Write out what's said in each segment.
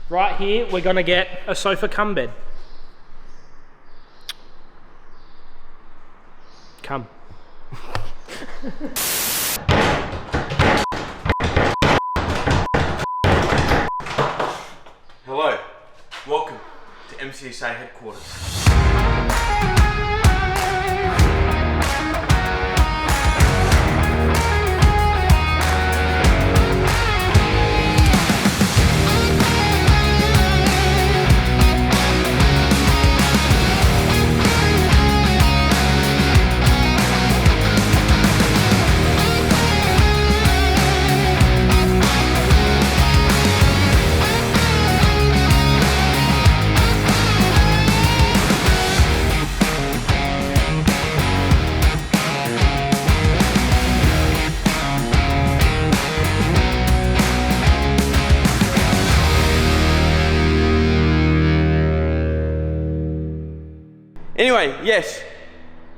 Right here, we're gonna get a sofa cum bed. Come. Hello, welcome to MCSA headquarters. Anyway, yes,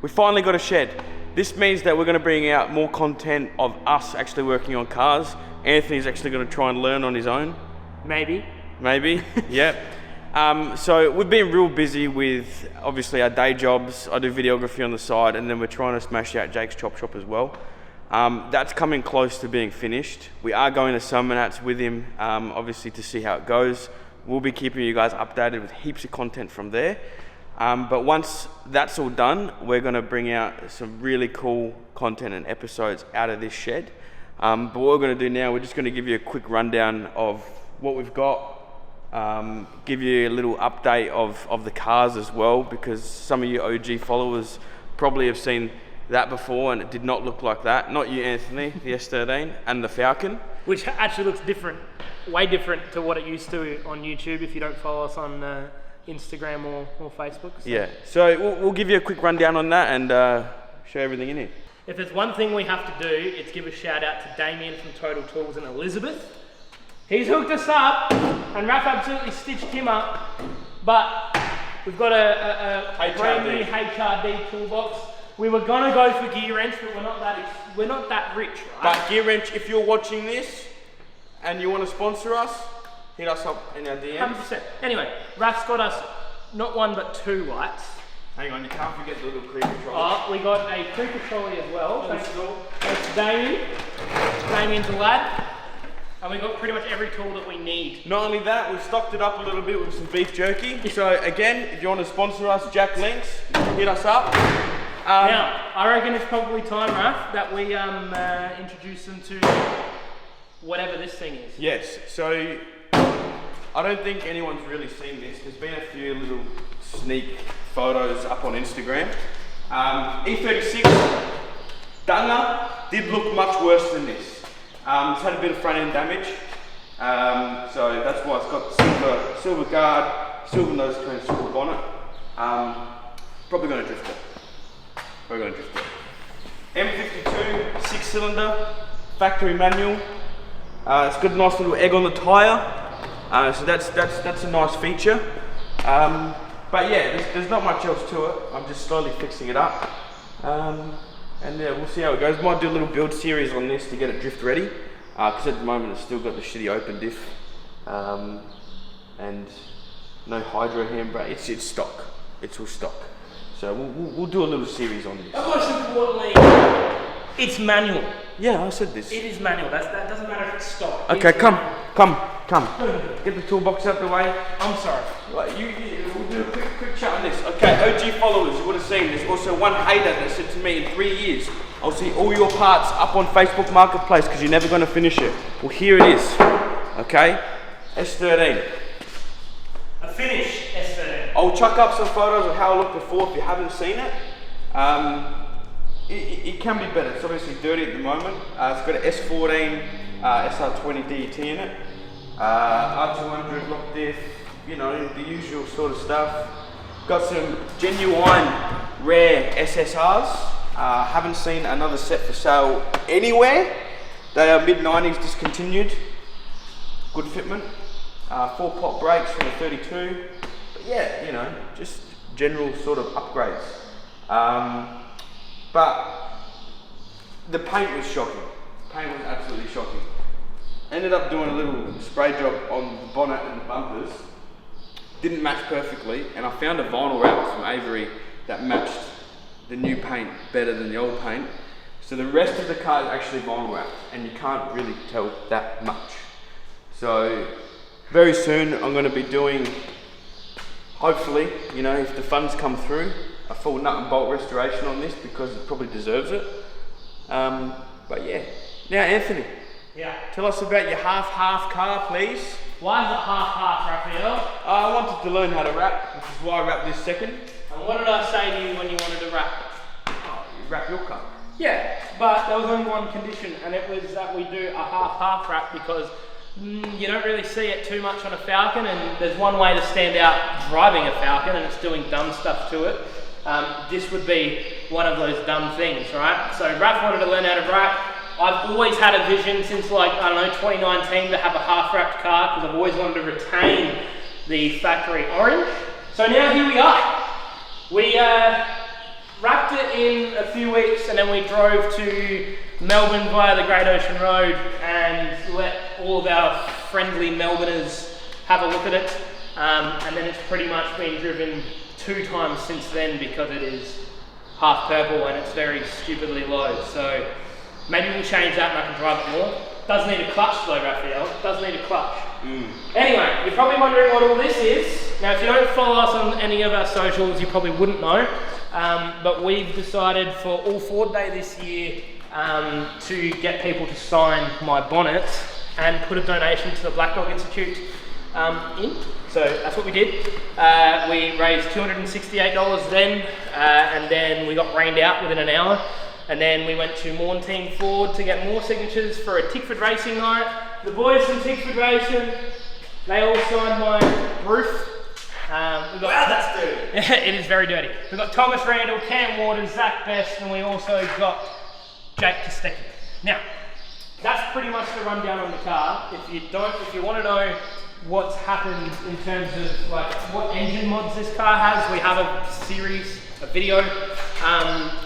we finally got a shed. This means that we're going to bring out more content of us actually working on cars. Anthony's actually going to try and learn on his own. Maybe, yeah. So we've been real busy with obviously our day jobs. I do videography on the side, and then we're trying to smash out Jake's Chop Shop as well. That's coming close to being finished. We are going to Summernats with him, obviously to see how it goes. We'll be keeping you guys updated with heaps of content from there. But once that's all done, we're going to bring out some really cool content and episodes out of this shed. But what we're going to do now, we're just going to give you a quick rundown of what we've got, give you a little update of the cars as well, because some of you OG followers probably have seen that before and it did not look like that. Not you, Anthony, the S13 and the Falcon. which actually looks different, way different to what it used to on YouTube if you don't follow us on Instagram or Facebook. So. Yeah, so we'll give you a quick rundown on that and show everything in here. If there's one thing we have to do, it's give a shout out to Damien from Total Tools and Elizabeth. He's hooked us up and Raff absolutely stitched him up, but we've got a brand new HRD toolbox. We were gonna go for gear wrench, but we're not that rich, right? But gear wrench, if you're watching this and you want to sponsor us, hit us up in our DMs. 100%. Anyway, Raff's got us not one but two lights. Hang on, you can't forget the little creeper trolley. Oh, we got a creeper trolley as well. Thanks to Damien. Damien's a lad. And we got pretty much every tool that we need. Not only that, we've stocked it up a little bit with some beef jerky. So again, if you want to sponsor us, Jack Links, hit us up. Now, I reckon it's probably time, Raff, that we introduce them to whatever this thing is. Yes, so I don't think anyone's really seen this. There's been a few little sneak photos up on Instagram. E36 Dunga did look much worse than this. It's had a bit of front end damage, so that's why it's got silver guard, silver nose cone, silver bonnet. Probably going to drift it. M52 6-cylinder factory manual. It's got a nice little egg on the tyre, so that's a nice feature. But yeah, there's not much else to it. I'm just slowly fixing it up. And yeah, we'll see how it goes. Might do a little build series on this to get it drift ready. Because at the moment it's still got the shitty open diff. And no hydro handbrake. It's stock. It's all stock. So we'll do a little series on this. And most importantly, it's manual. Yeah, I said this. It is manual. That doesn't matter if it's stock. Okay, come. Get the toolbox out the way. I'm sorry. Right, we'll do a quick chat on this. Okay, OG followers, you would have seen there's also one hater that said to me in 3 years, I'll see all your parts up on Facebook Marketplace because you're never going to finish it. Well, here it is. Okay, S13. A finished S13. I'll chuck up some photos of how it looked before if you haven't seen it. It can be better. It's obviously dirty at the moment. It's got an S14 SR20 DET in it. R200 lock diff, you know, the usual sort of stuff. Got some genuine rare SSRs. Haven't seen another set for sale anywhere. They are mid-90s discontinued. Good fitment. 4-pot brakes from the 32. But yeah, you know, just general sort of upgrades. But the paint was shocking. Paint was absolutely shocking. Ended up doing a little spray job on the bonnet and the bumpers. Didn't match perfectly, and I found a vinyl wrap from Avery that matched the new paint better than the old paint. So the rest of the car is actually vinyl wrapped, and you can't really tell that much. So very soon I'm going to be doing, hopefully, you know, if the funds come through, a full nut and bolt restoration on this because it probably deserves it. But yeah, now Anthony, tell us about your half-half car, please. Why is it half-half, Raphael? I wanted to learn how to wrap, which is why I wrapped this second. And what did I say to you when you wanted to wrap? Oh, you wrap your car. Yeah, but there was only one condition, and it was that we do a half-half wrap because you don't really see it too much on a Falcon, and there's one way to stand out driving a Falcon, and it's doing dumb stuff to it. This would be one of those dumb things, right? So Raff wanted to learn how to wrap. I've always had a vision since like, I don't know, 2019 to have a half-wrapped car because I've always wanted to retain the factory orange. So now here we are. We wrapped it in a few weeks and then we drove to Melbourne via the Great Ocean Road and let all of our friendly Melbourners have a look at it. And then it's pretty much been driven 2 times since then because it is half purple and it's very stupidly low. So maybe we'll change that and I can drive it more. Does need a clutch though, Raphael. Does need a clutch. Anyway, you're probably wondering what all this is. Now, if you don't follow us on any of our socials, you probably wouldn't know. But we've decided for All Ford Day this year to get people to sign my bonnet and put a donation to the Black Dog Institute in. So that's what we did. We raised $268 then, and then we got rained out within an hour. And then we went to Team Ford to get more signatures for a Tickford Racing night. The boys from Tickford Racing, they all signed my roof. Wow, that's dirty. It is very dirty. We've got Thomas Randall, Cam Waters, Zach Best, and we also got Jake Kostecki. Now, that's pretty much the rundown on the car. If you want to know what's happened in terms of like what engine mods this car has, we have a series, a video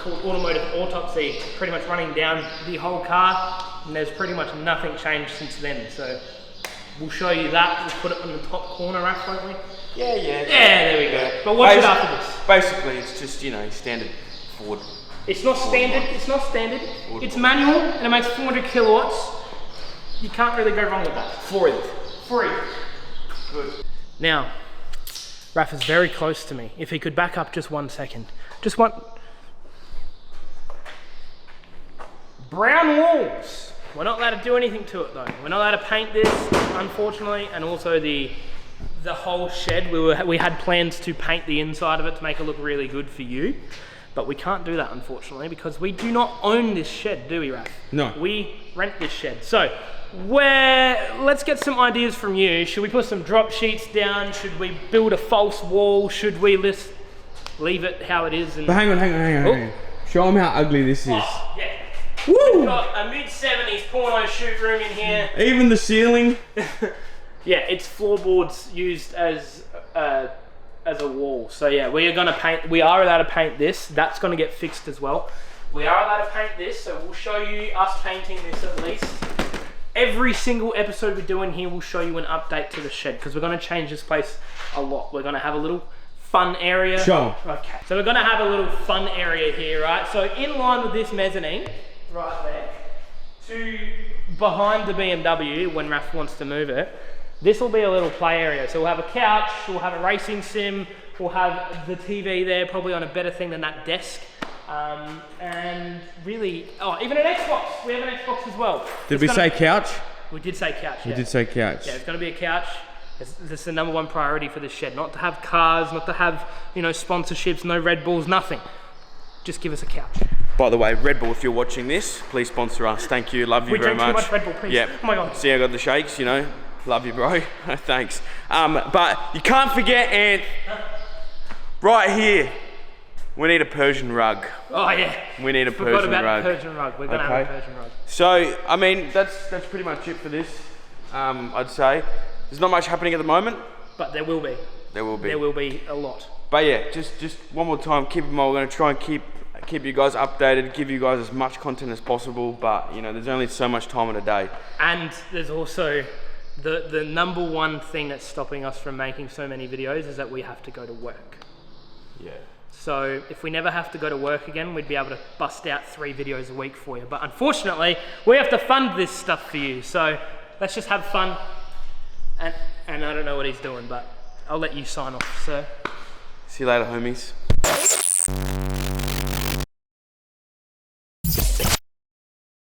called Automotive Autopsy, pretty much running down the whole car, and there's pretty much nothing changed since then. So we'll show you that. We'll put it on the top corner rack, won't we? Yeah, there we go. But watch it after this. Basically, it's just, you know, standard Ford. It's not standard. It's not standard. It's manual, and it makes 400 kilowatts. You can't really go wrong with that. Free. Good. Now, Raff is very close to me. If he could back up just 1 second. Just one. Brown walls. We're not allowed to do anything to it though. We're not allowed to paint this, unfortunately, and also the whole shed. We had plans to paint the inside of it to make it look really good for you, but we can't do that unfortunately because we do not own this shed, do we, Raff? No. We rent this shed. So let's get some ideas from you. Should we put some drop sheets down? Should we build a false wall? Should we leave it how it is? And but hang on. Show them how ugly this is. Oh, yeah. Woo! We've got a mid-70s porno shoot room in here. Even the ceiling. Yeah, it's floorboards used as a wall. So yeah, we are allowed to paint this. That's gonna get fixed as well. We are allowed to paint this, so we'll show you us painting this at least. Every single episode we do in here will show you an update to the shed because we're gonna change this place a lot. We're gonna have a little fun area. Sure. Okay, so we're gonna have a little fun area here, right? So in line with this mezzanine, right there, to behind the BMW when Raff wants to move it, this will be a little play area. So we'll have a couch, we'll have a racing sim, we'll have the TV there, probably on a better thing than that desk. And really, even an Xbox. We have an Xbox as well. Did we say couch? We did say couch, yeah. We did say couch. Yeah, it's gonna be a couch. This is the #1 priority for this shed. Not to have cars, not to have, sponsorships, no Red Bulls, nothing. Just give us a couch. By the way, Red Bull, if you're watching this, please sponsor us. Thank you, love you very much. We drink too much Red Bull, please. Yeah. Oh my God. See, I got the shakes, Love you, bro. Thanks. But you can't forget, Ant, right here, we need a Persian rug. Oh yeah. We need a Persian rug. Forgot about the Persian rug. We're gonna have a Persian rug. So, I mean, that's pretty much it for this. I'd say there's not much happening at the moment, but there will be. There will be. There will be a lot. But yeah, just one more time, keep in mind, we're gonna try and keep keep you guys updated, give you guys as much content as possible, but you know, there's only so much time in a day. And there's also the number one thing that's stopping us from making so many videos is that we have to go to work. Yeah. So if we never have to go to work again, we'd be able to bust out 3 videos a week for you. But unfortunately, we have to fund this stuff for you. So let's just have fun. And I don't know what he's doing, but I'll let you sign off, sir. See you later, homies.